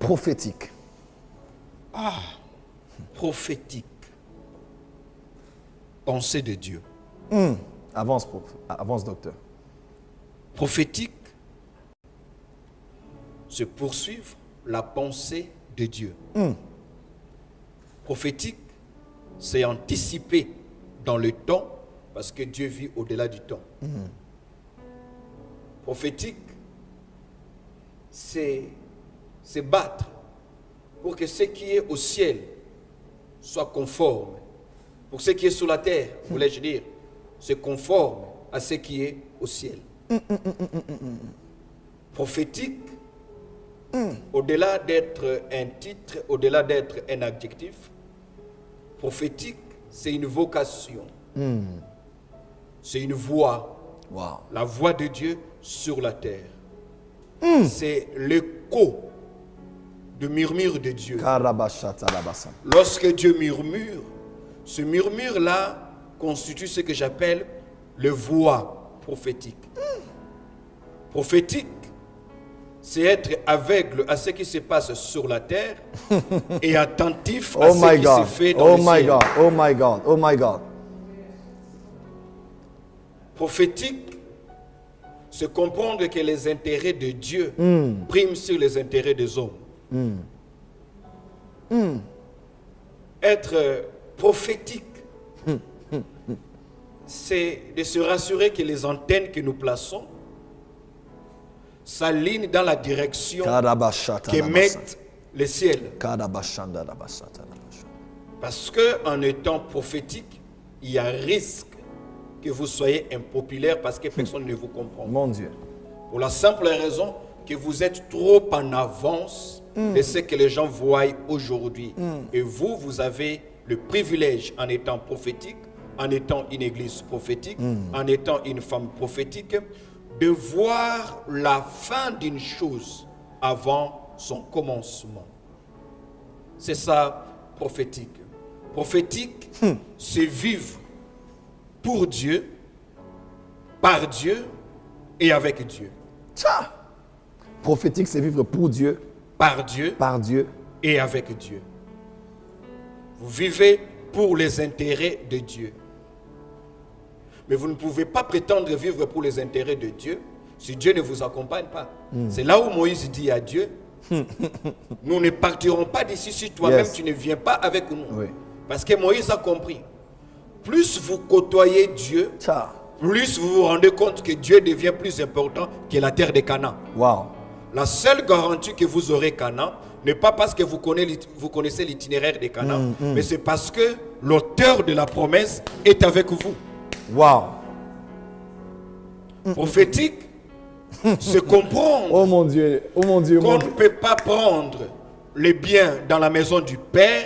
Prophétique. Prophétique. Pensée de Dieu. Avance, docteur. Prophétique, c'est poursuivre la pensée de Dieu. Prophétique, c'est anticiper dans le temps parce que Dieu vit au-delà du temps. Prophétique, c'est battre pour que ce qui est au ciel soit conforme. Pour ce qui est sur la terre, voulais-je dire, c'est conforme à ce qui est au ciel. Prophétique, au-delà d'être un titre, au-delà d'être un adjectif, prophétique, c'est une vocation. C'est une voix. Wow. La voix de Dieu sur la terre. C'est l'écho du murmure de Dieu. Lorsque Dieu murmure, ce murmure-là constitue ce que j'appelle le voix prophétique. Prophétique, c'est être aveugle à ce qui se passe sur la terre et attentif à ce qui se fait dans le ciel. Oh my God, oh my God. Prophétique, c'est comprendre que les intérêts de Dieu priment sur les intérêts des hommes. Être prophétique, c'est de se rassurer que les antennes que nous plaçons s'alignent dans la direction qu'émettent les ciels. Parce qu'en étant prophétique, il y a risque que vous soyez impopulaire parce que personne ne vous comprend. Mon Dieu. Pour la simple raison que vous êtes trop en avance de ce que les gens voient aujourd'hui. Et vous avez le privilège, en étant prophétique, en étant une église prophétique, en étant une femme prophétique, de voir la fin d'une chose avant son commencement. C'est ça, prophétique. Prophétique, c'est vivre pour Dieu, par Dieu et avec Dieu. Tcha! Prophétique, c'est vivre pour Dieu, par Dieu et avec Dieu. Vous vivez pour les intérêts de Dieu. Mais vous ne pouvez pas prétendre vivre pour les intérêts de Dieu si Dieu ne vous accompagne pas. C'est là où Moïse dit à Dieu, nous ne partirons pas d'ici si toi-même tu ne viens pas avec nous. Oui. Parce que Moïse a compris. Plus vous côtoyez Dieu, plus vous vous rendez compte que Dieu devient plus important que la terre de Canaan. Wow. La seule garantie que vous aurez Canaan n'est pas parce que vous connaissez l'itinéraire de Canaan, mais c'est parce que l'auteur de la promesse est avec vous. Wow. Prophétique, c'est comprendre Oh mon Dieu, qu'on ne peut pas prendre les biens dans la maison du Père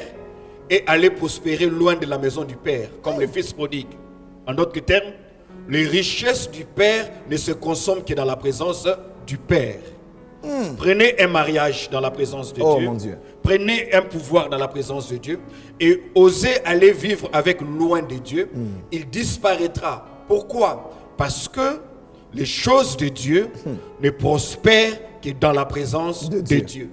et aller prospérer loin de la maison du Père, comme le fils prodigue. En d'autres termes, les richesses du Père ne se consomment que dans la présence du Père. Prenez un mariage dans la présence de Dieu. Mon Dieu. Prenez un pouvoir dans la présence de Dieu et osez aller vivre avec loin de Dieu. Il disparaîtra. Pourquoi? Parce que les choses de Dieu ne prospèrent que dans la présence de Dieu.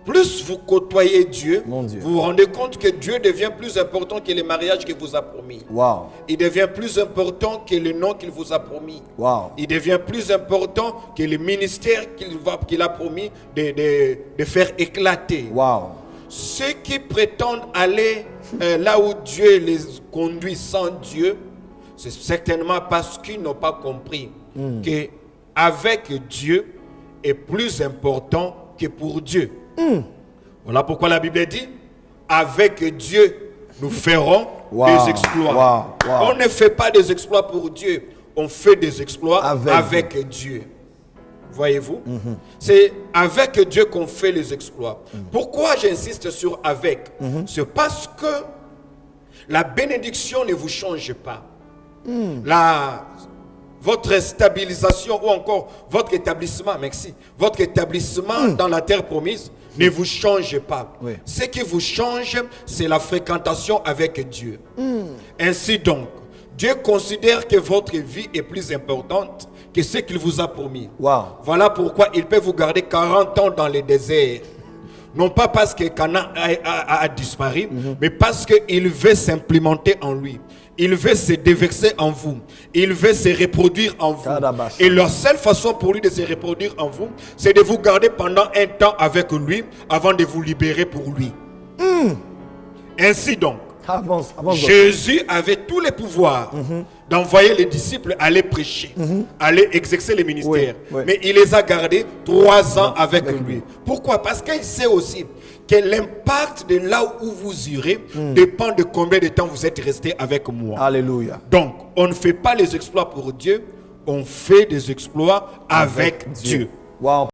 Plus vous côtoyez Dieu, vous vous rendez compte que Dieu devient plus important que les mariages qu'il vous a promis. Wow. Il devient plus important que le nom qu'il vous a promis. Wow. Il devient plus important que le ministère qu'il a promis de faire éclater. Wow. Ceux qui prétendent aller là où Dieu les conduit sans Dieu, c'est certainement parce qu'ils n'ont pas compris que avec Dieu est plus important que pour Dieu. Voilà pourquoi la Bible dit, avec Dieu, nous ferons des exploits. On ne fait pas des exploits pour Dieu, on fait des exploits avec Dieu. Voyez-vous? C'est avec Dieu qu'on fait les exploits. Pourquoi j'insiste sur avec? C'est parce que la bénédiction ne vous change pas. Votre stabilisation ou encore votre établissement, votre établissement dans la terre promise ne vous change pas. Oui. Ce qui vous change, c'est la fréquentation avec Dieu. Ainsi donc, Dieu considère que votre vie est plus importante que ce qu'il vous a promis. Wow. Voilà pourquoi il peut vous garder 40 ans dans le désert Non pas parce que Cana a disparu, mais parce qu'il veut s'implémenter en lui. Il veut se déverser en vous. Il veut se reproduire en vous. Kadabash. Et la seule façon pour lui de se reproduire en vous, c'est de vous garder pendant un temps avec lui avant de vous libérer pour lui. Ainsi donc, Avance. Jésus avait tous les pouvoirs d'envoyer les disciples aller prêcher, aller exercer les ministères. Oui. Mais il les a gardés 3 ans avec lui. Pourquoi? Parce qu'il sait aussi que l'impact de là où vous irez dépend de combien de temps vous êtes resté avec moi. Alléluia. Donc, on ne fait pas les exploits pour Dieu, on fait des exploits avec Dieu. Wow.